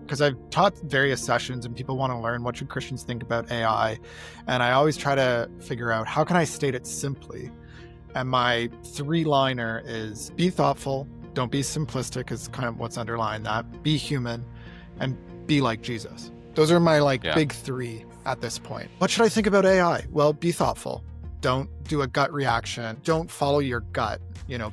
because I've taught various sessions and people want to learn what should Christians think about AI. And I always try to figure out how can I state it simply. And my 3-liner is be thoughtful, don't be simplistic is kind of what's underlying that, be human, and be like Jesus. Those are my big 3 at this point. What should I think about AI? Well, be thoughtful. Don't do a gut reaction. Don't follow your gut.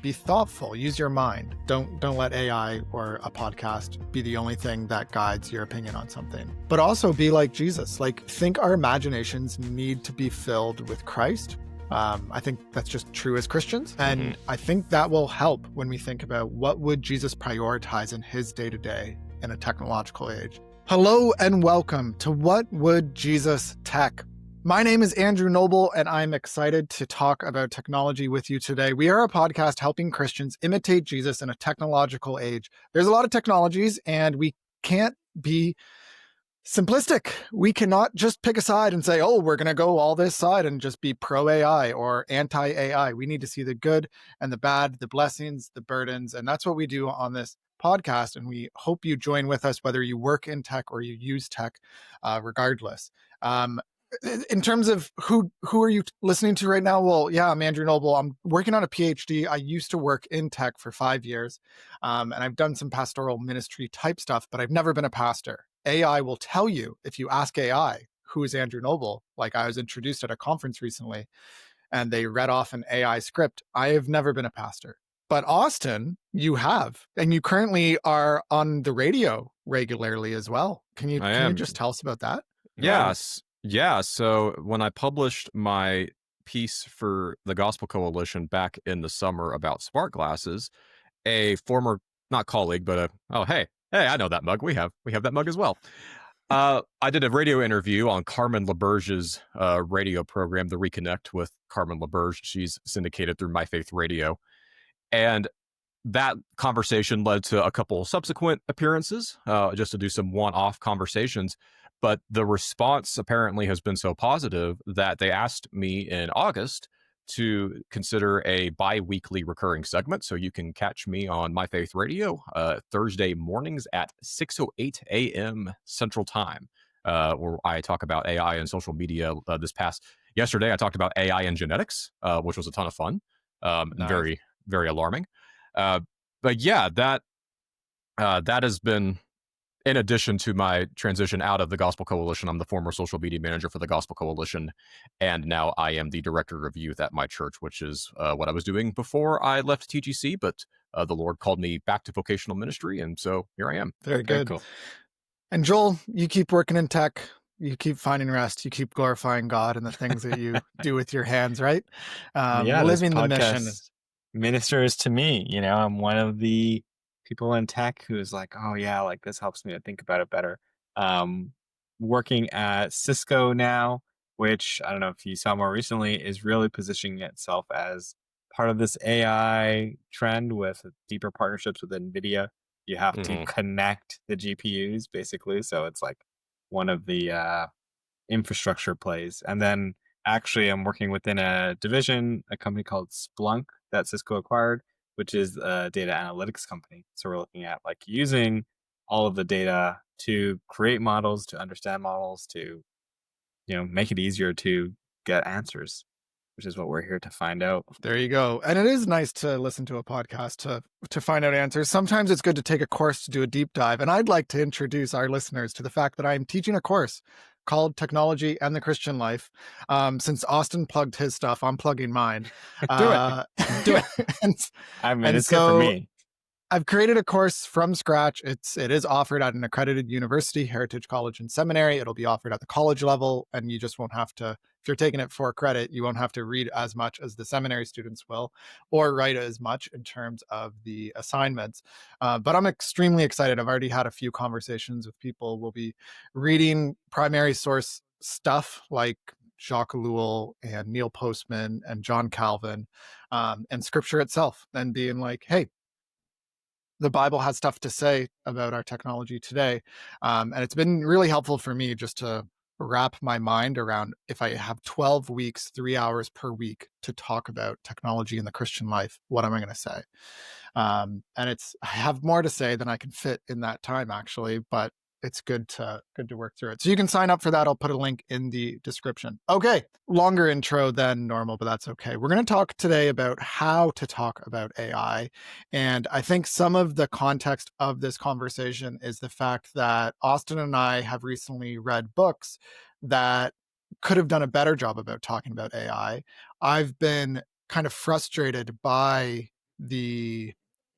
Be thoughtful. Use your mind. Don't let AI or a podcast be the only thing that guides your opinion on something. But also be like Jesus. Think our imaginations need to be filled with Christ. I think that's just true as Christians. And I think that will help when we think about what would Jesus prioritize in his day-to-day in a technological age. Hello and welcome to What Would Jesus Tech? My name is Andrew Noble, and I'm excited to talk about technology with you today. We are a podcast helping Christians imitate Jesus in a technological age. There's a lot of technologies, and we can't be simplistic. We cannot just pick a side and say, oh, we're going to go all this side and just be pro-AI or anti-AI. We need to see the good and the bad, the blessings, the burdens, and that's what we do on this podcast. And we hope you join with us, whether you work in tech or you use tech, regardless. In terms of who are you listening to right now? Well, yeah, I'm Andrew Noble. I'm working on a PhD. I used to work in tech for 5 years, and I've done some pastoral ministry type stuff, but I've never been a pastor. AI will tell you if you ask AI, who is Andrew Noble? Like I was introduced at a conference recently, and they read off an AI script. I have never been a pastor. But Austin, you have, and you currently are on the radio regularly as well. Can you just tell us about that? Yes. Yeah, so when I published my piece for the Gospel Coalition back in the summer about smart glasses, a former, not colleague, but hey, I know that mug. We have that mug as well. I did a radio interview on Carmen LaBerge's radio program, The Reconnect with Carmen LaBerge. She's syndicated through My Faith Radio. And that conversation led to a couple subsequent appearances, just to do some one-off conversations. But the response apparently has been so positive that they asked me in August to consider a bi-weekly recurring segment. So you can catch me on My Faith Radio Thursday mornings at 6:08 a.m. Central Time, where I talk about AI and social media. Yesterday, I talked about AI and genetics, which was a ton of fun, nice. Very, very alarming. But yeah, that has been, in addition to my transition out of the Gospel Coalition. I'm the former social media manager for the Gospel Coalition, and now I am the director of youth at my church, which is what I was doing before I left TGC, but the Lord called me back to vocational ministry, and so here I am. Very good. Cool. And Joel, you keep working in tech, you keep finding rest, you keep glorifying God and the things that you do with your hands, right? Living the mission. Ministers to me, I'm one of the people in tech who's like, oh yeah, like this helps me to think about it better. Working at Cisco now, which I don't know if you saw more recently, is really positioning itself as part of this AI trend with deeper partnerships with NVIDIA. You have to connect the GPUs basically. So it's like one of the infrastructure plays. And then actually I'm working within a company called Splunk that Cisco acquired, which is a data analytics company. So we're looking at using all of the data to create models, to understand models, to make it easier to get answers, which is what we're here to find out. There you go. And it is nice to listen to a podcast to find out answers. Sometimes it's good to take a course to do a deep dive. And I'd like to introduce our listeners to the fact that I'm teaching a course called Technology and the Christian Life. Since Austin plugged his stuff, I'm plugging mine. Do it. It's good for me. I've created a course from scratch. It is offered at an accredited university, Heritage College and Seminary. It'll be offered at the college level, and you just won't have to, if you're taking it for credit, you won't have to read as much as the seminary students will, or write as much in terms of the assignments. But I'm extremely excited. I've already had a few conversations with people. We'll be reading primary source stuff like Jacques Ellul and Neil Postman and John Calvin, and scripture itself, and being like, hey, the Bible has stuff to say about our technology today. And it's been really helpful for me just to wrap my mind around, if I have 12 weeks, 3 hours per week to talk about technology in the Christian life, what am I going to say? And I have more to say than I can fit in that time, actually, but it's good to work through it. So you can sign up for that. I'll put a link in the description. Okay, longer intro than normal, but that's okay. We're going to talk today about how to talk about AI. And I think some of the context of this conversation is the fact that Austin and I have recently read books that could have done a better job about talking about AI. I've been kind of frustrated by the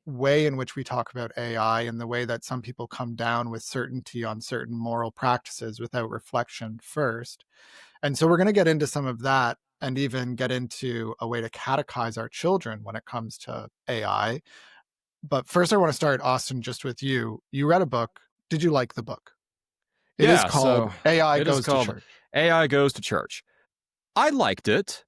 way in which we talk about AI and the way that some people come down with certainty on certain moral practices without reflection first. And so we're going to get into some of that and even get into a way to catechize our children when it comes to AI. But first, I want to start, Austin, just with you. You read a book. Did you like the book? It is Yeah, called so AI it is Goes to called Church. AI Goes to Church. I liked it,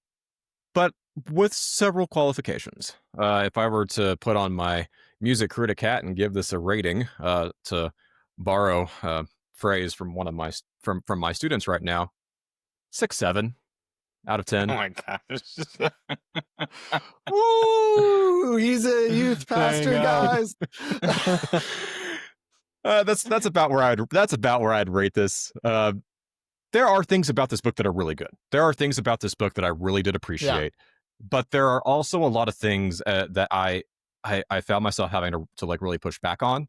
but with several qualifications. If I were to put on my music critic hat and give this a rating, to borrow a phrase from one of my from my students right now, 6-7 out of Oh 10. my gosh. Woo! He's a youth There you pastor, go. guys. That's about where I'd rate this. There are things about this book that are really good. There are things about this book that I really did appreciate, but there are also a lot of things that I found myself having to like really push back on.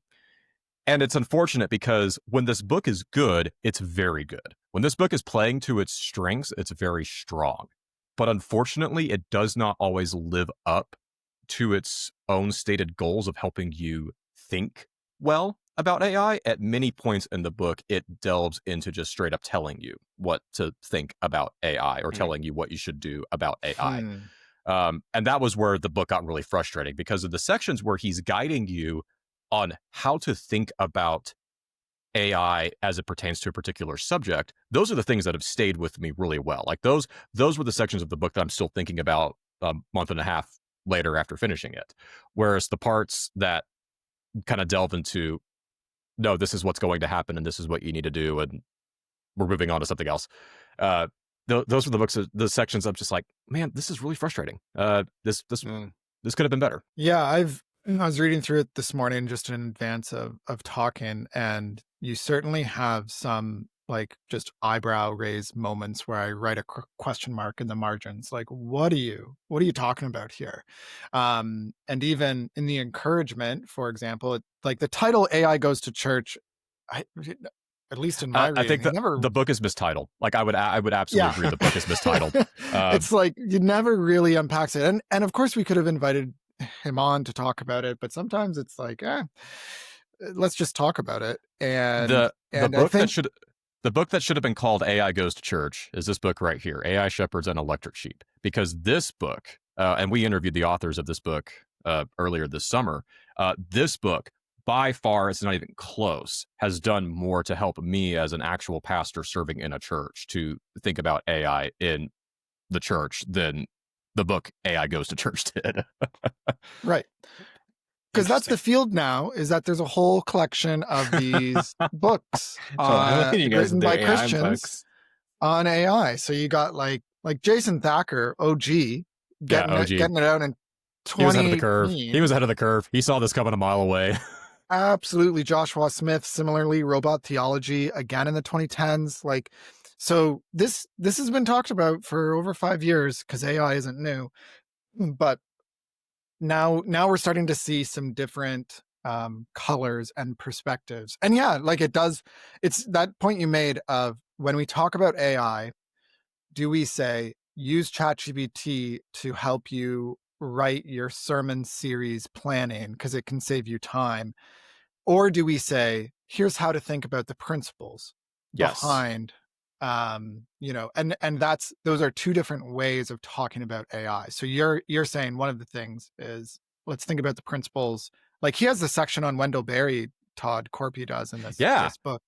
And it's unfortunate because when this book is good, it's very good. When this book is playing to its strengths, it's very strong. But unfortunately, it does not always live up to its own stated goals of helping you think well about AI. At many points in the book, it delves into just straight up telling you what to think about AI or telling you what you should do about AI. And that was where the book got really frustrating because of the sections where he's guiding you on how to think about AI as it pertains to a particular subject. Those are the things that have stayed with me really well. Like those were the sections of the book that I'm still thinking about a month and a half later after finishing it. Whereas the parts that kind of delve into, no, this is what's going to happen and this is what you need to do, and we're moving on to something else. Those were the books, the sections I'm just like, man, this is really frustrating. This could have been better. Yeah, I was reading through it this morning just in advance of talking, and you certainly have some like just eyebrow raised moments where I write a question mark in the margins, like what are you talking about here? And even in the encouragement, for example, like the title AI Goes to Church, at least in my I reading, think he never. the book is mistitled. Like I would absolutely agree. The book is mistitled. It's like you never really unpacks it, and of course we could have invited him on to talk about it, but sometimes it's like, let's just talk about it. And the I book think the book that should have been called AI Goes to Church is this book right here, AI Shepherds and Electric Sheep, because this book, and we interviewed the authors of this book earlier this summer. This book, by far, it's not even close, has done more to help me as an actual pastor serving in a church to think about AI in the church than the book AI Goes to Church did. right. Because that's the field now, is that there's a whole collection of these books written by Christians on AI. So you got like Jason Thacker, OG, getting OG. it out in 2018. He was ahead of the curve. He was ahead of the curve. He saw this coming a mile away. Absolutely. Joshua Smith, similarly, robot theology, again in the 2010s. Like, so this has been talked about for over 5 years because AI isn't new. But now we're starting to see some different colors and perspectives. And yeah, like it's that point you made of when we talk about AI, do we say use ChatGPT to help you write your sermon series planning because it can save you time? Or do we say, here's how to think about the principles behind, and those are two different ways of talking about AI. So you're saying one of the things is let's think about the principles. Like he has the section on Wendell Berry, Todd Corpy does in this book.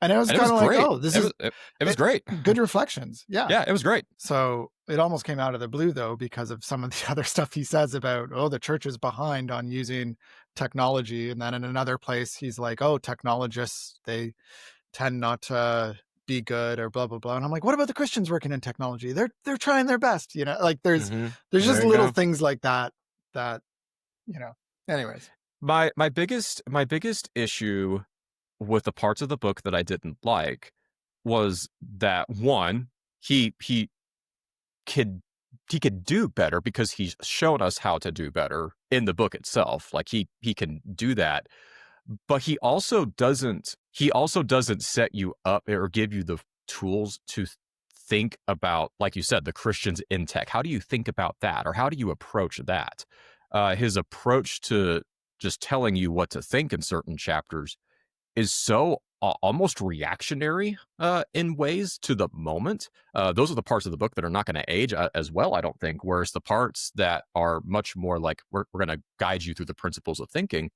And it was kind of like, great. oh, it was great. Good reflections. Yeah. Yeah, it was great. So it almost came out of the blue though, because of some of the other stuff he says about, the church is behind on using technology. And then in another place, he's like, technologists, they tend not to be good or blah, blah, blah. And I'm like, what about the Christians working in technology? They're trying their best, like there's just little things like that, anyways. My biggest issue with the parts of the book that I didn't like was that, one, he could he could do better because he's shown us how to do better in the book itself. Like he can do that, but he also doesn't set you up or give you the tools to think about, like you said, the Christians in tech. How do you think about that, or how do you approach that? His approach to just telling you what to think in certain chapters is so almost reactionary in ways to the moment. Those are the parts of the book that are not going to age as well, I don't think. Whereas the parts that are much more like, we're going to guide you through the principles of thinking,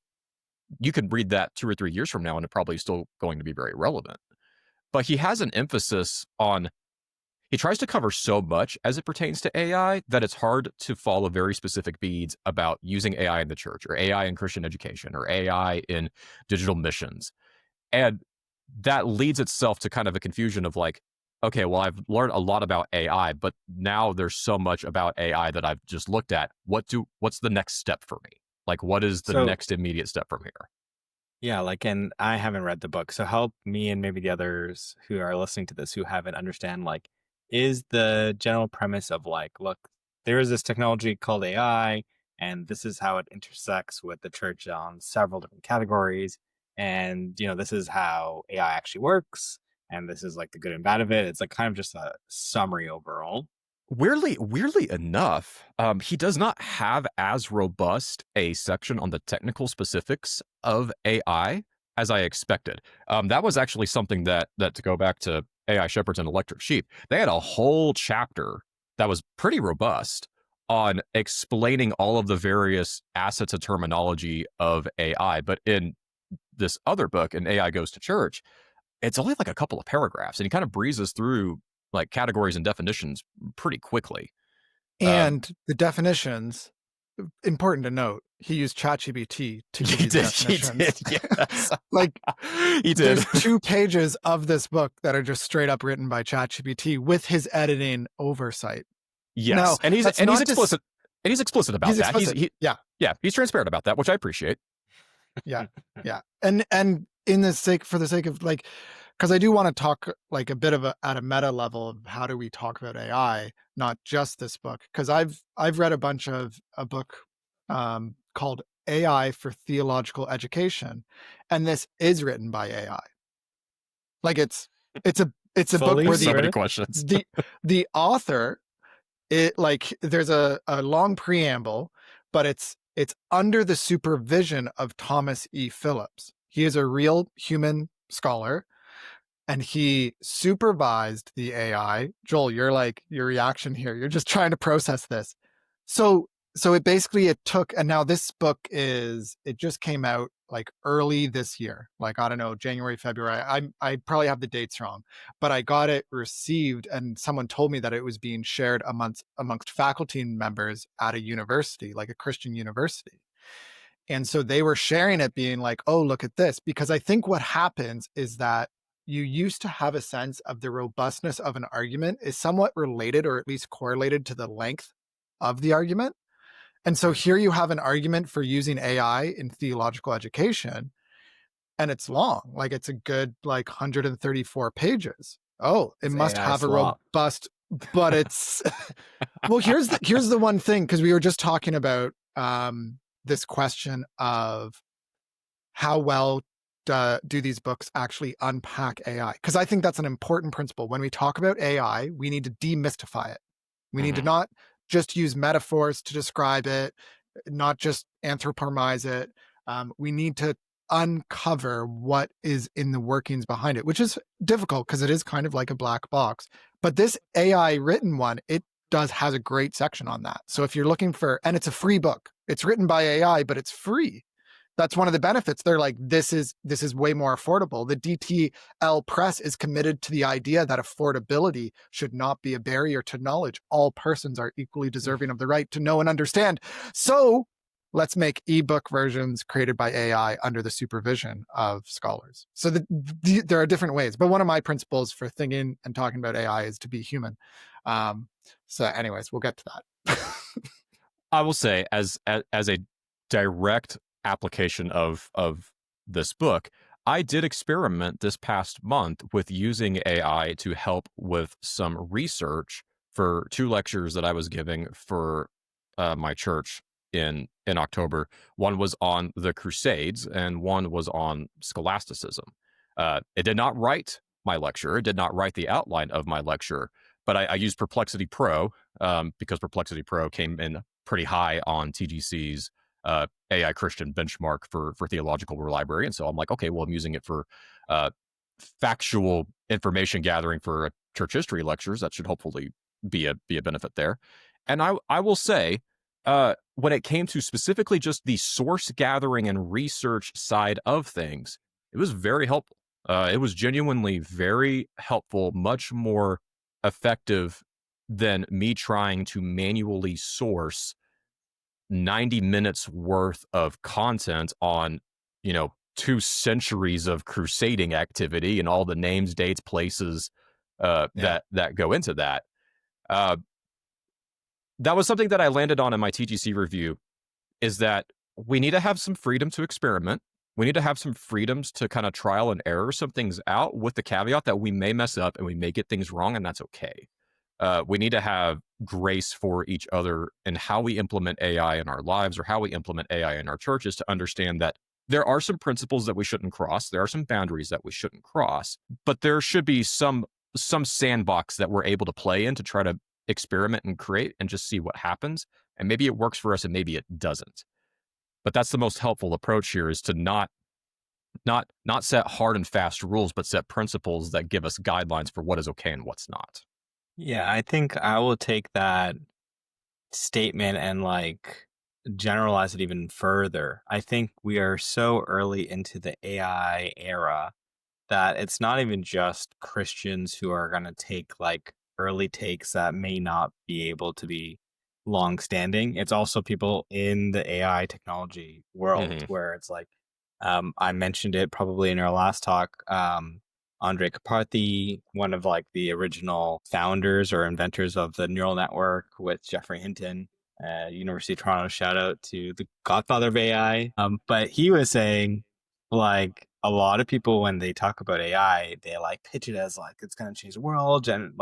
you could read that 2 or 3 years from now and it's probably still going to be very relevant. But he has an emphasis on, he tries to cover so much as it pertains to AI that it's hard to follow very specific beads about using AI in the church, or AI in Christian education, or AI in digital missions. And that leads itself to kind of a confusion of like, okay, well, I've learned a lot about AI, but now there's so much about AI that I've just looked at. What's the next step for me? Like, what is the So next immediate step from here? yeah, like, and I haven't read the book, so help me and maybe the others who are listening to this who haven't understand, like, is the general premise of like, look, there is this technology called AI, and this is how it intersects with the church on several different categories, and this is how AI actually works, and this is like the good and bad of it. It's like kind of just a summary overall. Weirdly enough, he does not have as robust a section on the technical specifics of AI as I expected. That was actually something that to go back to AI shepherds and electric sheep, they had a whole chapter that was pretty robust on explaining all of the various assets and terminology of AI. But in this other book, in AI Goes to Church, it's only like a couple of paragraphs, and he kind of breezes through like categories and definitions pretty quickly. Um, And the definitions, important to note, he used ChatGPT to give he you the did, he did, definitions. yes, Like, he did. there's 2 pages of this book that are just straight up written by ChatGPT with his editing oversight. Yes, Now, and he's that's and he's not to explicit, and he's explicit about he's that. explicit. Yeah, Yeah, he's transparent about that, which I appreciate. yeah, yeah. And for the sake of like, because I do want to talk like a bit of at a meta level of how do we talk about AI, not just this book. Because I've read a book called AI for Theological Education, and this is written by AI. Like it's a book Fully where So many written. questions. the author, it like there's a long preamble, but it's under the supervision of Thomas E. Phillips. He is a real human scholar, and he supervised the AI. Joel, you're like, your reaction here, you're just trying to process this. So it took, and now this book it just came out like early this year, like I don't know, January, February. I probably have the dates wrong, but I got it received, and someone told me that it was being shared amongst faculty members at a university, like a Christian university. And so they were sharing it, being like, oh, look at this. Because I think what happens is that you used to have a sense of the robustness of an argument is somewhat related, or at least correlated, to the length of the argument. And so here you have an argument for using AI in theological education, and it's long. Like, it's a good like 134 pages. Oh, it It's must AI have a slop. robust, but it's well, here's the one thing, because we were just talking about this question of how well do these books actually unpack AI? Because I think that's an important principle. When we talk about AI, we need to demystify it. We need to Mhm. not just use metaphors to describe it, not just anthropomorphize it. We need to uncover what is in the workings behind it, which is difficult because it is kind of like a black box. But this AI written one, it has a great section on that. So if you're looking for, and it's a free book, it's written by AI, but it's free. That's one of the benefits. They're like, this is way more affordable. The DTL Press is committed to the idea that affordability should not be a barrier to knowledge. All persons are equally deserving of the right to know and understand. So let's make ebook versions created by AI under the supervision of scholars. So there are different ways, but one of my principles for thinking and talking about AI is to be human. So anyways, we'll get to that. I will say, as a direct application of this book, I did experiment this past month with using AI to help with some research for 2 lectures that I was giving for my church in October. One was on the Crusades, and one was on scholasticism. It did not write my lecture. It did not write the outline of my lecture, but I used Perplexity Pro because Perplexity Pro came in pretty high on TGC's AI Christian benchmark for theological library. And so I'm like, okay, well, I'm using it for uh, factual information gathering for church history lectures. That should hopefully be a benefit there. And I will say, when it came to specifically just the source gathering and research side of things, it was very helpful. It was genuinely very helpful, much more effective than me trying to manually source 90 minutes worth of content on, 2 centuries of crusading activity and all the names, dates, places Yeah. that go into that. Uh, that was something that I landed on in my TGC review, is that we need to have some freedom to experiment. We need to have some freedoms to kind of trial and error some things out, with the caveat that we may mess up and we may get things wrong, and that's okay. We need to have grace for each other in how we implement AI in our lives, or how we implement AI in our churches, to understand that there are some principles that we shouldn't cross. There are some boundaries that we shouldn't cross, but there should be some sandbox that we're able to play in to try to experiment and create and just see what happens. And maybe it works for us and maybe it doesn't. But that's the most helpful approach here, is to not set hard and fast rules, but set principles that give us guidelines for what is okay and what's not. Yeah, I think I will take that statement and generalize it even further. I think we are so early into the AI era that it's not even just Christians who are going to take early takes that may not be able to be long standing. It's also people in the AI technology world Mm-hmm. where it's I mentioned it probably in our last talk. Andre Karpathy, one of the original founders or inventors of the neural network with Jeffrey Hinton, University of Toronto, shout out to the godfather of AI. But he was saying a lot of people, when they talk about AI, they pitch it as it's going to change the world, and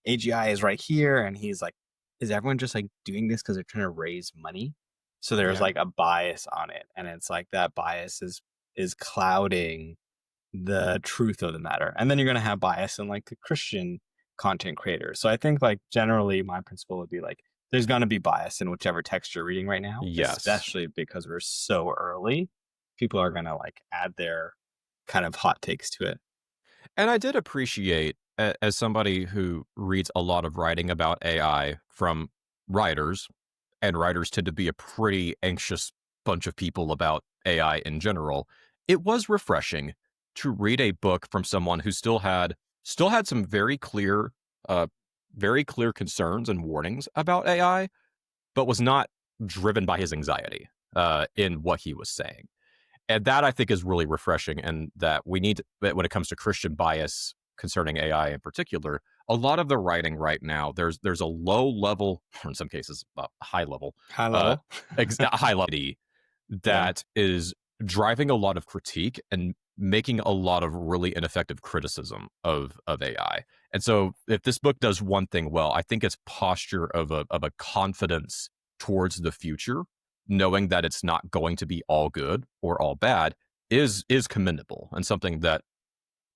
AGI is right here. And he's like, is everyone just doing this because they're trying to raise money? So there's Yeah. a bias on it, and it's that bias is clouding the truth of the matter. And then you're going to have bias in the Christian content creators. So I think generally my principle would be there's going to be bias in whichever text you're reading right now, Yes. especially because we're so early. People are going to add their kind of hot takes to it. And I did appreciate, as somebody who reads a lot of writing about AI from writers, and writers tend to be a pretty anxious bunch of people about AI in general, it was refreshing to read a book from someone who still had some uh, very clear concerns and warnings about AI, but was not driven by his anxiety in what he was saying. And that, I think, is really refreshing. And that we need, when it comes to Christian bias concerning AI in particular, a lot of the writing right now, there's a low level, or in some cases high level, High uh, level. high level Yeah. that is driving a lot of critique and making a lot of really ineffective criticism of AI. And so, if this book does one thing well, I think its posture of a confidence towards the future, knowing that it's not going to be all good or all bad, is commendable, and something that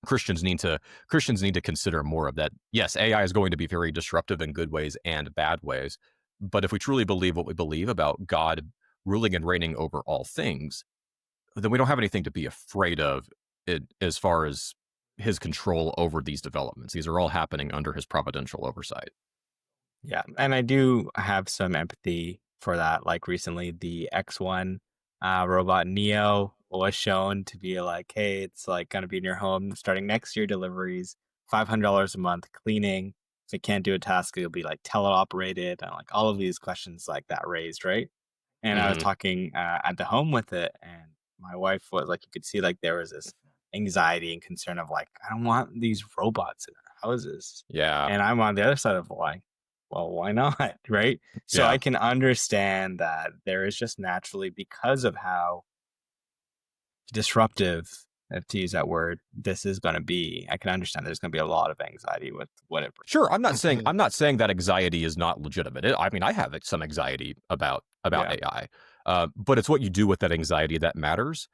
Christians need to consider more of. That, yes, AI is going to be very disruptive in good ways and bad ways, but if we truly believe what we believe about God ruling and reigning over all things, then we don't have anything to be afraid of, as far as his control over these developments. These are all happening under his providential oversight. Yeah, and I do have some empathy for that. Recently, the X1 robot Neo was shown to be hey, it's gonna be in your home starting next year. Deliveries, $500 a month. Cleaning. If it can't do a task, it'll be teleoperated, and all of these questions that raised, right? And I was Hmm. talking at the home with it, and my wife was you could see there was this anxiety and concern of I don't want these robots in our houses. Yeah, And I'm on the other side of well, why not? Right. So I yeah, can understand that there is just naturally, because of how disruptive to use that word, this is going to be. I can understand there's going to be a lot of anxiety with what it brings. Sure, I'm not saying Mhm. that anxiety is not legitimate. I mean, I have some anxiety about Yeah, AI, but it's what you do with that anxiety that matters.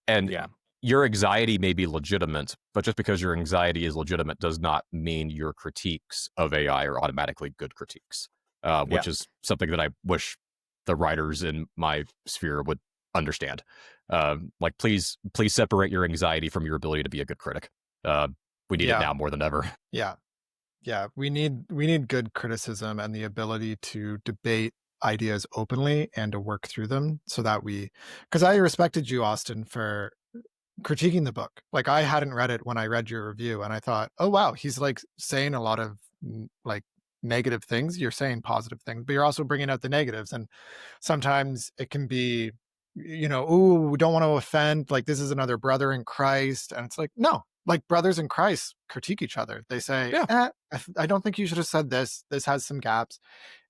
And yeah, your anxiety may be legitimate, but just because your anxiety is legitimate does not mean your critiques of AI are automatically good critiques, yeah. which is something that I wish the writers in my sphere would understand. Like, please separate your anxiety from your ability to be a good critic. Uh, we need it Yeah, now more than ever. yeah, yeah. We need good criticism and the ability to debate ideas openly and to work through them so that because I respected you, Austin, for critiquing the book. Like I hadn't read it when I read your review and I thought, "Oh wow, he's like saying a lot of like negative things. You're saying positive things, but you're also bringing out the negatives." And sometimes it can be, "Ooh, we don't want to offend, like this is another brother in Christ." And it's like, "No, like brothers in Christ critique each other. They say, Yeah, I don't think you should have said this. This has some gaps."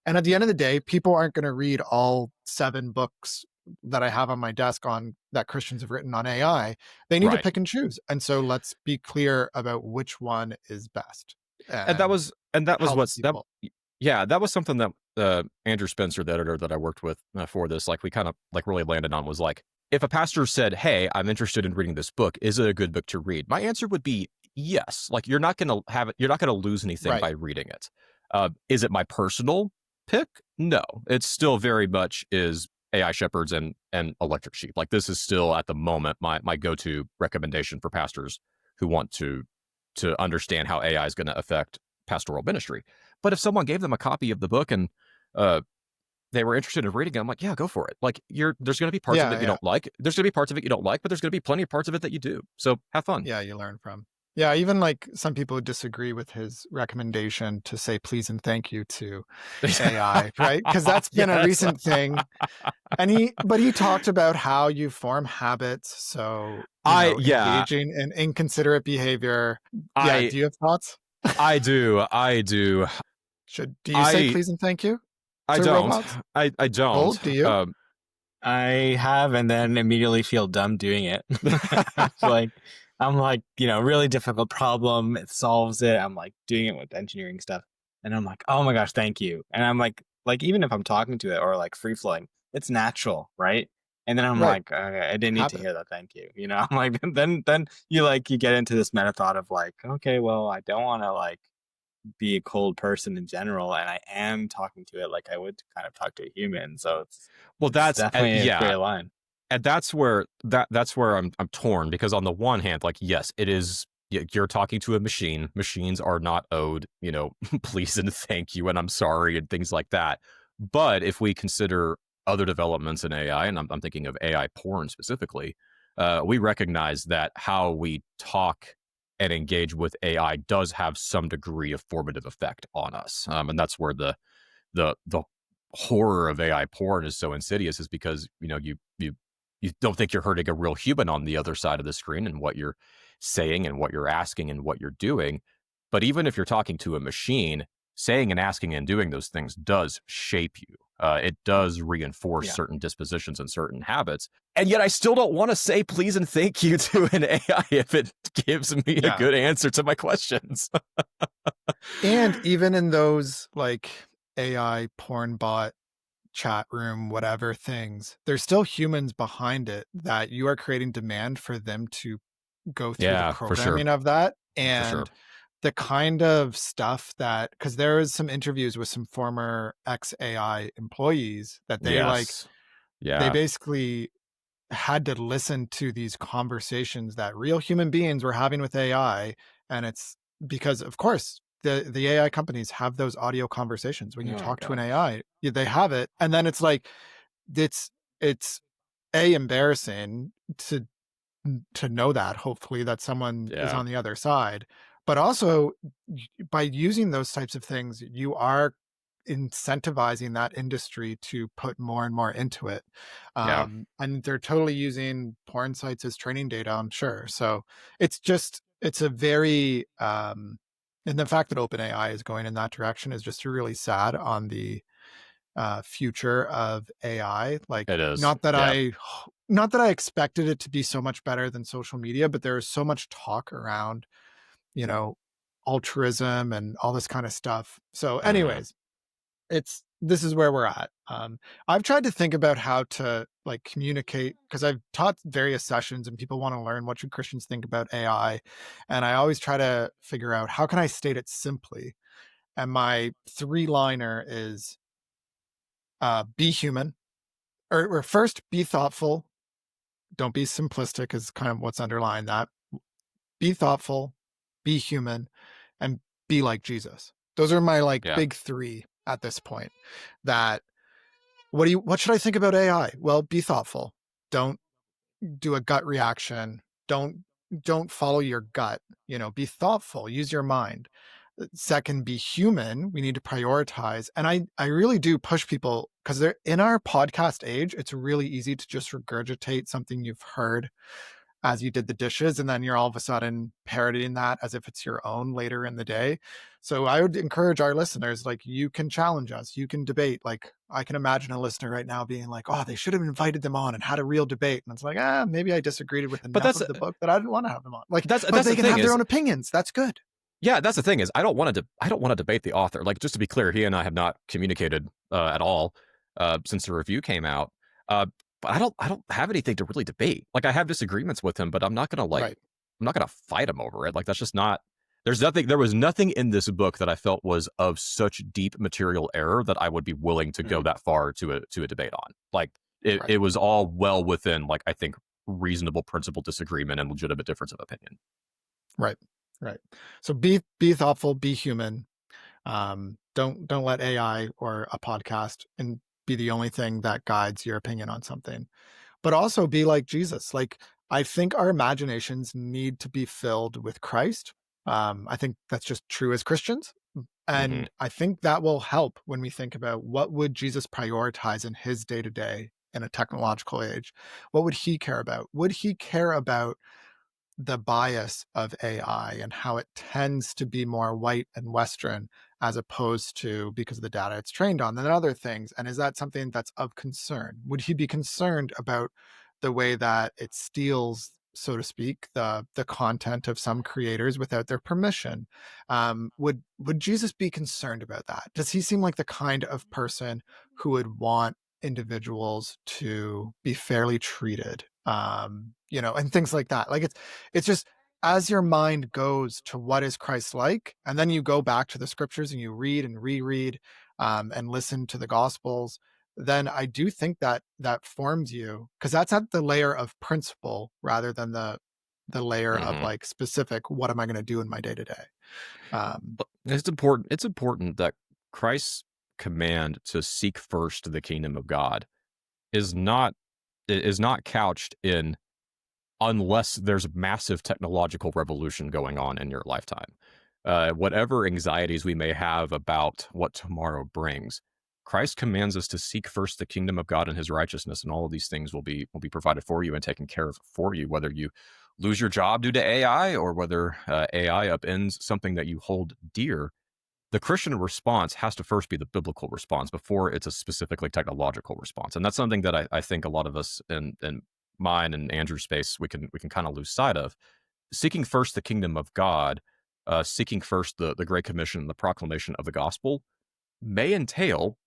And at the end of the day, people aren't going to read all 7 books that I have on my desk on that Christians have written on AI. They need to right. pick and choose. And so let's be clear about which one is best And that and was helps what's that. people. Yeah, that was something that Andrew Spencer, the editor that I worked with for this, like we kind of like really landed on was like, if a pastor said, "Hey, I'm interested in reading this book. Is it a good book to read?" My answer would be yes. Like you're not going to have it. You're not going to lose anything Right. by reading it. Is it my personal pick? No, it's still very much is AI shepherds and electric sheep. Like this is still at the moment my go-to recommendation for pastors who want to understand how AI is going to affect pastoral ministry. But if someone gave them a copy of the book and uh, they were interested in reading it, I'm like, yeah, go for it. Like there's going to be parts of Yeah. it you Yeah. don't like. There's going to be parts of it you don't like, but there's going to be plenty of parts of it that you do. So have fun. Yeah. You learn from. Yeah. Even like some people would disagree with his recommendation to say please and thank you to AI, right? Because that's been a Yes. recent thing. And he talked about how you form habits. So, Yeah, engaging in inconsiderate behavior. Yeah. I Do you have thoughts? I do. Do you say I please and thank you I to don't. robots? I Oh, don't. do you? I have, and then immediately feel dumb doing it. It's like I'm like, really difficult problem. It solves it. I'm like doing it with engineering stuff, and I'm like, oh my gosh, thank you. And I'm like even if I'm talking to it or like free flowing, it's natural, right? And then I'm Right. like, okay, I didn't need to Habit. hear that. Thank you. I'm like, then you get into this meta thought of like, okay, well, I don't want to like be a cold person in general, and I am talking to it like I would kind of talk to a human. So Well, it's that's definitely a yeah. gray line. And that's where I'm torn because on the one hand, like yes, it is you're talking to a machine. Machines are not owed, please and thank you and I'm sorry and things like that. But if we consider other developments in AI, and I'm thinking of AI porn specifically, we recognize that how we talk and engage with AI does have some degree of formative effect on us, and that's where the horror of AI porn is so insidious is because you don't think you're hurting a real human on the other side of the screen and what you're saying and what you're asking and what you're doing. But even if you're talking to a machine, saying and asking and doing those things does shape you. It does reinforce Yeah. certain dispositions and certain habits. And yet I still don't want to say please and thank you to an AI if it gives me a Yeah. good answer to my questions. And even in those like AI porn bot chat room, whatever things, there's still humans behind it that you are creating demand for them to go through the Yeah, for sure. programming of that. For sure. And the kind of stuff that, because there was some interviews with some former ex AI employees that Yes. they Yeah. basically had to listen to these conversations that real human beings were having with AI. And it's because, of course, the AI companies have those audio conversations. When Oh you my talk to an gosh. AI, they have it. And then it's like, it's embarrassing to know that, hopefully, that someone is Yeah. on the other side. But also, by using those types of things, you are incentivizing that industry to put more and more into it. Yeah. And they're totally using porn sites as training data, I'm sure. So it's a very, and the fact that OpenAI is going in that direction is just really sad on the future of AI. Like, It is. not that Yeah. not that I expected it to be so much better than social media, but there is so much talk around, you know, altruism and all this kind of stuff. So, Mhm. anyways, this is where we're at. I've tried to think about how to like communicate because I've taught various sessions and people want to learn what should Christians think about AI, and I always try to figure out how can I state it simply. And my three-liner is be human, or first be thoughtful. Don't be simplistic is kind of what's underlying that. Be thoughtful, be human, and be like Jesus. Those are my like Yeah. big three at this point. That what should I think about AI? Well, be thoughtful. Don't do a gut reaction. Don't follow your gut. Be thoughtful. Use your mind. Second, be human. We need to prioritize. And I really do push people because they're in our podcast age, it's really easy to just regurgitate something you've heard as you did the dishes, and then you're all of a sudden parodying that as if it's your own later in the day. So I would encourage our listeners, like, you can challenge us, you can debate. Like, I can imagine a listener right now being like, oh, they should have invited them on and had a real debate. And it's like, maybe I disagreed with But enough of the book that I didn't want to have them on. Like, but that's they the can thing have their is, own opinions. That's good. yeah, that's the thing is, I don't want to debate the author. Like, just to be clear, he and I have not communicated at all since the review came out. But I don't have anything to really debate. Like, I have disagreements with him, but Right. I'm not gonna fight him over it. Like, that's just not. There was nothing in this book that I felt was of such deep material error that I would be willing to go that far to a debate on. Like, Right. it was all well within, like, I think, reasonable principle disagreement and legitimate difference of opinion. Right. Right. So be thoughtful, be human. Don't let AI or a podcast and be the only thing that guides your opinion on something. But also be like Jesus. Like, I think our imaginations need to be filled with Christ. I think that's just true as Christians. Hmm. And I think that will help when we think about what would Jesus prioritize in his day to day in a technological age. What would he care about? Would he care about the bias of AI and how it tends to be more white and Western as opposed to, because of the data it's trained on, than other things? And is that something that's of concern? Would he be concerned about the way that it steals, so to speak, the content of some creators without their permission? Would Jesus be concerned about that? Does he seem like the kind of person who would want individuals to be fairly treated? And things like that. Like, it's just, as your mind goes to what is Christ like, and then you go back to the scriptures and you read and reread, and listen to the gospels, then I do think that that forms you, because that's at the layer of principle rather than the layer of Hmm. like specific, what am I going to do in my day to day? But it's important. It's important that Christ's command to seek first the kingdom of God is not couched in unless there's massive technological revolution going on in your lifetime. Whatever anxieties we may have about what tomorrow brings, Christ commands us to seek first the kingdom of God and his righteousness, and all of these things will be provided for you and taken care of for you, whether you lose your job due to AI or whether AI upends something that you hold dear. The Christian response has to first be the biblical response before it's a specifically technological response. And that's something that I think a lot of us in mine and Andrew's space, we can kind of lose sight of. Seeking first the kingdom of God, seeking first the Great Commission, the proclamation of the gospel, may entail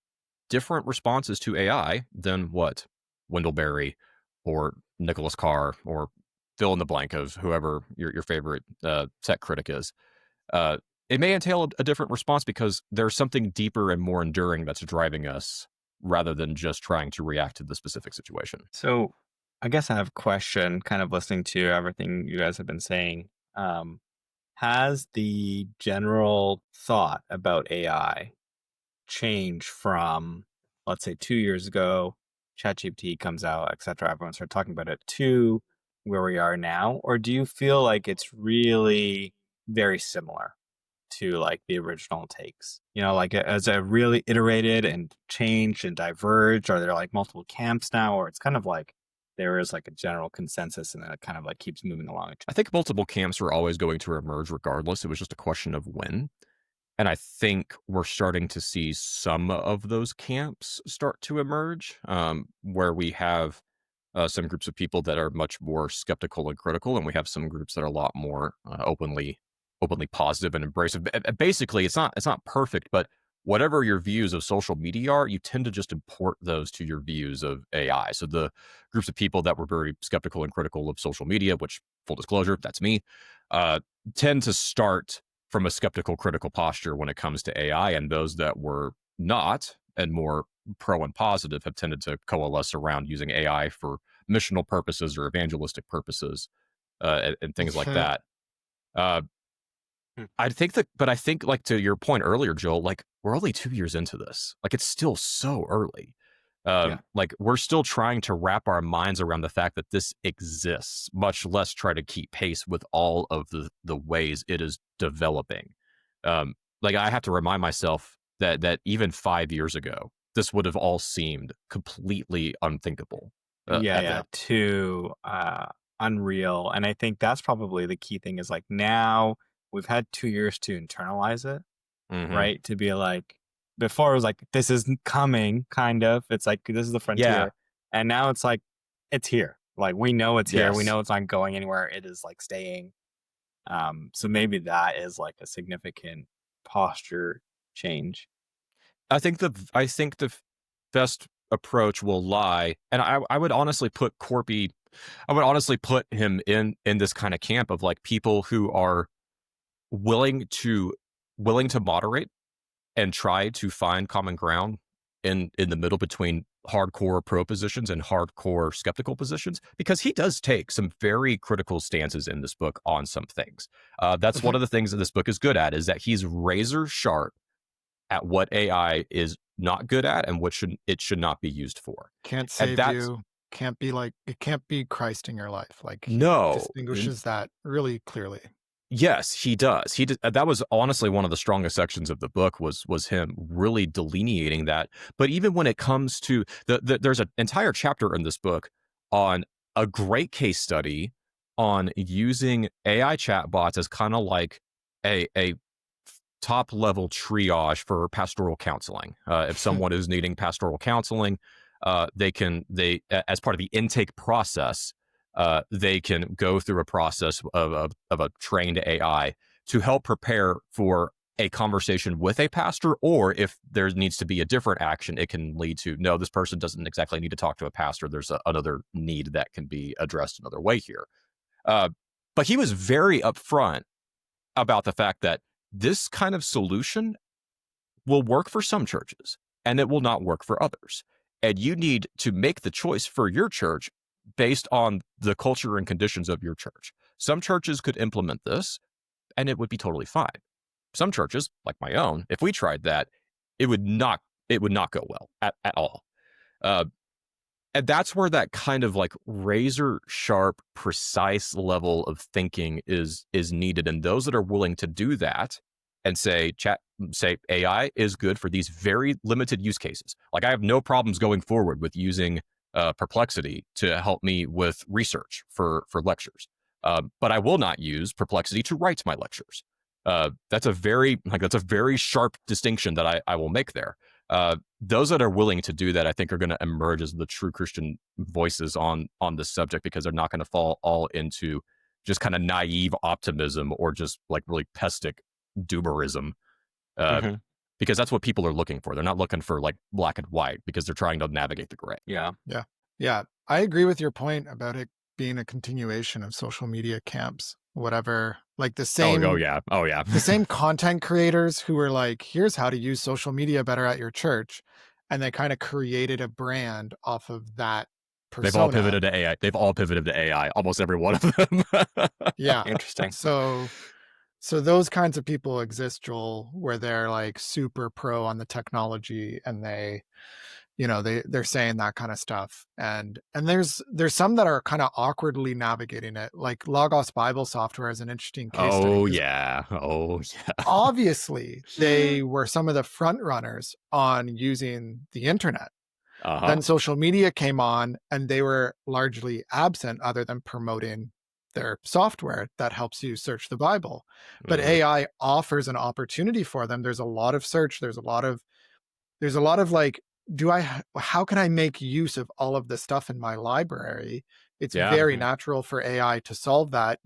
different responses to AI than what Wendell Berry or Nicholas Carr or fill in the blank of whoever your favorite tech critic is. It may entail a different response because there's something deeper and more enduring that's driving us rather than just trying to react to the specific situation. So I guess I have a question, kind of listening to everything you guys have been saying. Um, has the general thought about AI changed from, let's say, 2 years ago, ChatGPT comes out, et cetera, everyone started talking about it, to where we are now? Or do you feel like it's really very similar to like the original takes? Like as it really iterated and changed and diverged? Are there like multiple camps now? Or it's kind of like there is like a general consensus and then it kind of like keeps moving along? I think multiple camps are always going to emerge regardless. It was just a question of when. And I think we're starting to see some of those camps start to emerge, where we have some groups of people that are much more skeptical and critical, and we have some groups that are a lot more openly positive and embracive. Basically, it's not perfect, but whatever your views of social media are, you tend to just import those to your views of AI. So the groups of people that were very skeptical and critical of social media, which, full disclosure, that's me, uh, tend to start from a skeptical, critical posture when it comes to AI, and those that were not and more pro and positive have tended to coalesce around using AI for missional purposes or evangelistic purposes, and things like that. Uh, Hmm. I think, like, to your point earlier, Joel, like, we're only 2 years into this. Like, it's still so early. Yeah. Like, we're still trying to wrap our minds around the fact that this exists, much less try to keep pace with all of the ways it is developing. Like, I have to remind myself that even 5 years ago, this would have all seemed completely unthinkable. Yeah, At yeah, that. too unreal. And I think that's probably the key thing is like now we've had 2 years to internalize it, Hmm. right? To be like, before it was like, this isn't coming, kind of. It's like, this is the Yeah. frontier. And now it's like, it's here. Like, we know it's here. We Yes. know it's not going anywhere. It is like staying. So maybe that is like a significant posture change. I think the best approach will lie, and I would honestly put Corpy, I would honestly put him in this kind of camp of like people who are willing to moderate and try to find common ground in the middle between hardcore pro positions and hardcore skeptical positions, because he does take some very critical stances in this book on some things. That's one Mhm. of the things that this book is good at, is that he's razor sharp at what AI is not good at and what should not be used for. Can't And save that's you. Can't be like it can't be Christ in your life. Like he no. distinguishes that really clearly. Yes, he does. That was honestly one of the strongest sections of the book, was him really delineating that. But even when it comes to there's an entire chapter in this book on a great case study on using AI chatbots as kind of like a top level triage for pastoral counseling. If someone is needing pastoral counseling, as part of the intake process, they can go through a process of a trained AI to help prepare for a conversation with a pastor, or if there needs to be a different action, it can lead to, no, this person doesn't exactly need to talk to a pastor. There's another need that can be addressed another way here. Uh, but he was very upfront about the fact that this kind of solution will work for some churches and it will not work for others. And you need to make the choice for your church based on the culture and conditions of your church. Some churches could implement this and it would be totally fine. Some churches, like my own, if we tried that, it would not go well at all. Uh, and that's where that kind of like razor sharp, precise level of thinking is needed. And those that are willing to do that and say AI is good for these very limited use cases. Like, I have no problems going forward with using Perplexity to help me with research for lectures. But I will not use Perplexity to write my lectures. That's a very sharp distinction that I will make there. Those that are willing to do that, I think, are going to emerge as the true Christian voices on this subject, because they're not going to fall all into just kind of naive optimism or just like really pestic doomerism, uh, Hmm. because that's what people are looking for. They're not looking for like black and white, because they're trying to navigate the gray. Yeah. Yeah. Yeah. I agree with your point about it being a continuation of social media camps, whatever. Like Oh yeah, oh yeah. the same content creators who were like, here's how to use social media better at your church. And they kind of created a brand off of that They've all persona. pivoted to AI. They've all pivoted to AI. Almost every one of them. Yeah. Interesting. So those kinds of people exist, Joel, where they're like super pro on the technology and they're saying that kind of stuff. And there's some that are kind of awkwardly navigating it. Like Logos Bible Software is an interesting case study Oh because yeah. Oh yeah. obviously they were some of the front runners on using the internet. Uh-huh. Then social media came on and they were largely absent other than promoting their software that helps you search the Bible. But Mhm. AI offers an opportunity for them. There's a lot of search, there's a lot of like how can I make use of all of this stuff in my library? It's Yeah. very natural for AI to solve that.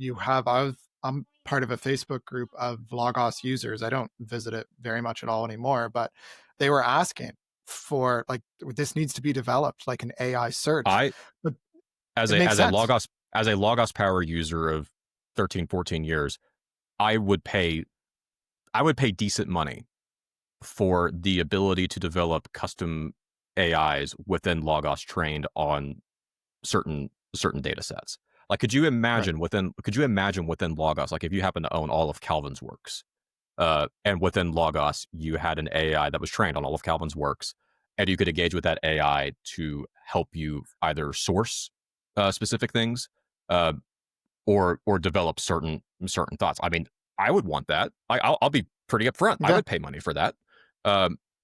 I'm part of a Facebook group of Logos users. I don't visit it very much at all anymore, but they were asking for, like, this needs to be developed like an AI search. I But as it a makes as a sense. Logos power user of 13, 14 years, I would pay decent money for the ability to develop custom AIs within Logos trained on certain data sets. Like, could you Right. imagine within Logos, like if you happen to own all of Calvin's works, and within Logos you had an AI that was trained on all of Calvin's works, and you could engage with that AI to help you either source specific things, uh, or develop certain thoughts. I mean, I would want that. I'll be pretty upfront. I Yeah. would pay money for that.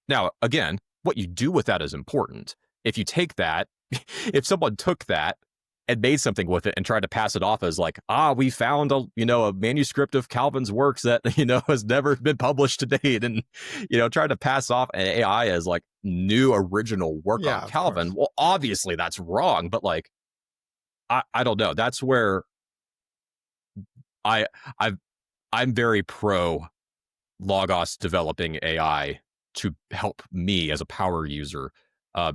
Now, again, what you do with that is important. If you take that, if someone took that and made something with it and tried to pass it off as like, we found a manuscript of Calvin's works that has never been published to date, and tried to pass off an AI as like new original work on Yeah, of Calvin. course. Well, obviously that's wrong, but like I don't know. That's where I I've I'm very pro Logos developing AI to help me as a power user uh,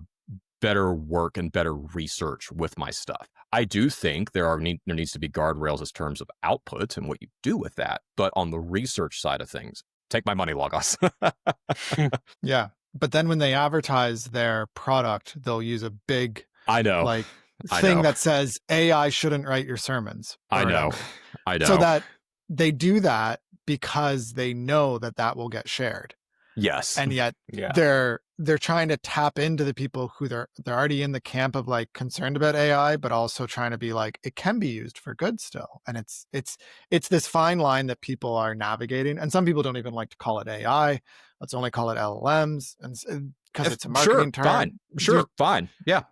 better work and better research with my stuff. I do think there needs to be guardrails as terms of output and what you do with that. But on the research side of things, take my money, Logos. Yeah. But then when they advertise their product, they'll use a big, I know, like, I thing know, that says AI shouldn't write your sermons or I know, whatever. I So know. that they do that because they know that that will get shared. Yes, And yet Yeah. they're trying to tap into the people who they're already in the camp of, like, concerned about AI, but also trying to be like, it can be used for good still. And it's this fine line that people are navigating. And some people don't even like to call it AI. Let's only call it LLMs, and because it's a sure, marketing term. fine, sure, fine, yeah,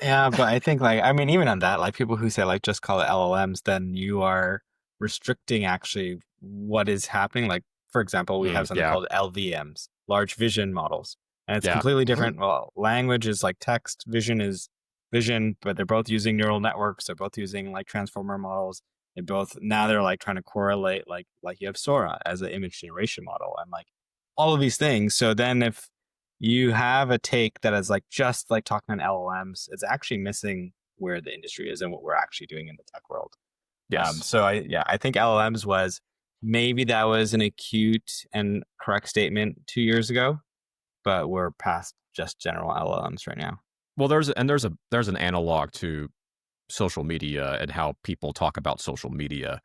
Yeah, but I think like I mean even on that, like people who say like just call it LLMs, then you are restricting actually what is happening. Like for example, we have something yeah, called LVMs, large vision models. And it's yeah, completely Mhm. different. Well, language is like text, vision is vision, but they're both using neural networks, they're both using like transformer models. They both now they're like trying to correlate like you have Sora as an image generation model and like all of these things. So then if you have a take that is like just like talking on LLMs, it's actually missing where the industry is and what we're actually doing in the tech world. yes. So I think LLMs was maybe that was an acute and correct statement 2 years ago, but we're past just general LLMs right now. Well, there's an analog to social media and how people talk about social media.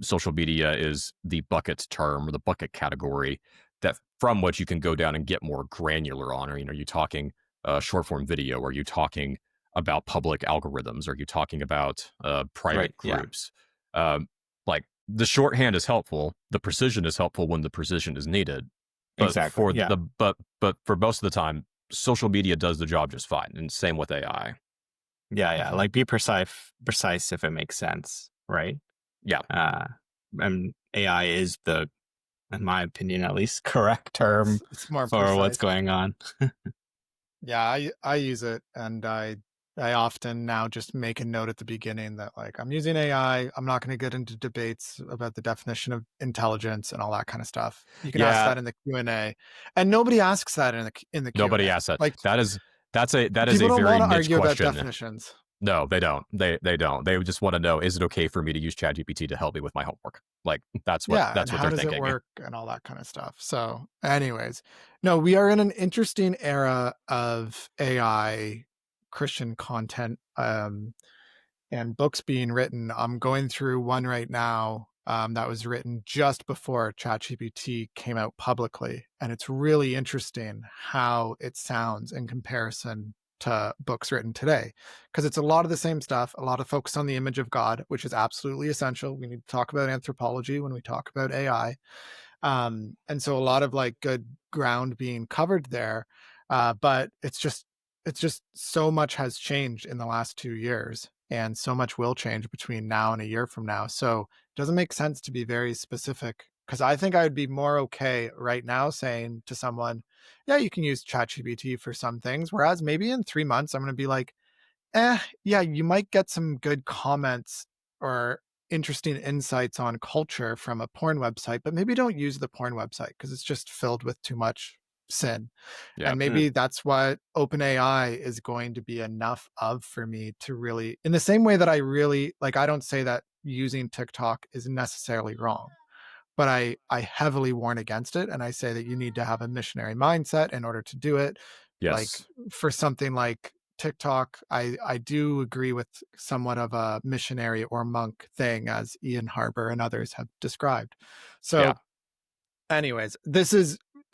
Social media is the bucket term or the bucket category that from which you can go down and get more granular on. Or, are you talking short form video? Are you talking about public algorithms? Are you talking about Right. private Yeah. groups? Um, like the shorthand is helpful. The precision is helpful when the precision is needed. But Exactly. for Yeah. but for most of the time, social media does the job just fine. And same with AI. Yeah. Yeah. Mhm. Like be precise if it makes sense. Right. Yeah. Uh, and AI is the, in my opinion, at least correct term It's more for what's precise. going on. Yeah, I use it, and I often now just make a note at the beginning that, like, I'm using AI. I'm not going to get into debates about the definition of intelligence and all that kind of stuff. You can ask Yeah. that in the Q&A, and nobody asks that in the Nobody Q&A. asks that. Like, That is a people don't very want to niche argue about question. definitions. No, they don't. They don't. They just want to know, is it okay for me to use ChatGPT to help me with my homework? Like Yeah, and that's what how they're does it thinking. work and all that kind of stuff. So, anyways, no, we are in an interesting era of AI Christian content. And books being written. I'm going through one right now that was written just before ChatGPT came out publicly. And it's really interesting how it sounds in comparison to books written today. Because it's a lot of the same stuff, a lot of focus on the image of God, which is absolutely essential. We need to talk about anthropology when we talk about AI. And so a lot of, like, good ground being covered there. But it's just so much has changed in the last 2 years, and so much will change between now and a year from now. So it doesn't make sense to be very specific Because I think I would be more okay right now saying to someone, yeah, you can use ChatGPT for some things. Whereas maybe in 3 months, I'm going to be like, yeah, you might get some good comments or interesting insights on culture from a porn website, but maybe don't use the porn website because it's just filled with too much sin. Yeah. And maybe that's what OpenAI is going to be enough of for me to really, in the same way that I really, like, I don't say that using TikTok is necessarily wrong, but I heavily warn against it. And I say that you need to have a missionary mindset in order to do it. Like Yes. for something like TikTok, I do agree with somewhat of a missionary or monk thing, as Ian Harbour and others have described. Yeah. So anyways,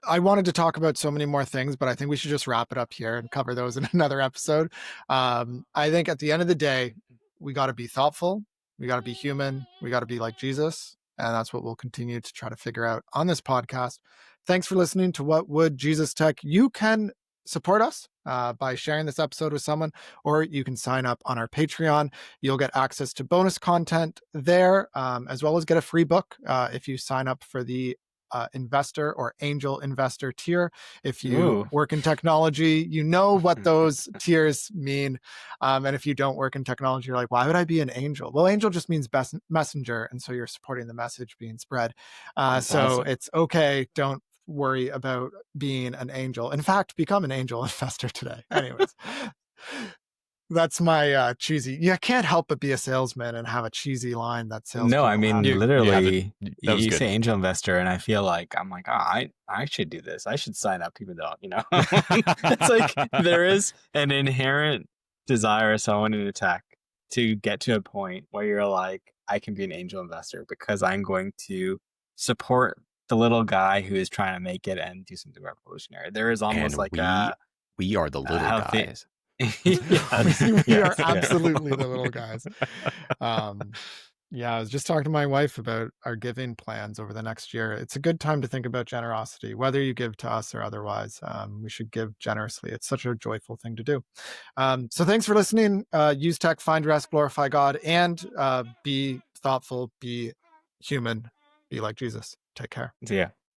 I wanted to talk about so many more things, but I think we should just wrap it up here and cover those in another episode. I think at the end of the day, we got to be thoughtful, we got to be human, we got to be like Jesus, and that's what we'll continue to try to figure out on this podcast. Thanks for listening to What Would Jesus Tech. You can support us by sharing this episode with someone, or you can sign up on our Patreon. You'll get access to bonus content there, as well as get a free book if you sign up for the investor or angel investor tier. If you Ooh. work in technology, you know what those tiers mean. And if you don't work in technology, you're like, why would I be an angel? Well, angel just means best messenger. And so you're supporting the message being spread. That's So awesome. it's okay. Don't worry about being an angel. In fact, become an angel investor today. Anyways. That's my cheesy. You can't help but be a salesman and have a cheesy line that No, I salespeople mean, have. You have it. literally, That was you good. say angel investor, and I feel like I'm like, oh, I should do this. I should sign up, even though, it's like there is an inherent desire of someone in tech to get to a point where you're like, I can be an angel investor because I'm going to support the little guy who is trying to make it and do something revolutionary. There is almost And like we are the a little healthy. guys. Yes, We are yes, yeah. absolutely the little guys. Yeah, I was just talking to my wife about our giving plans over the next year. It's a good time to think about generosity, whether you give to us or otherwise. We should give generously. It's such a joyful thing to do. So thanks for listening. Use tech, find rest, glorify God, and be thoughtful, be human, be like Jesus. Take care. So yeah.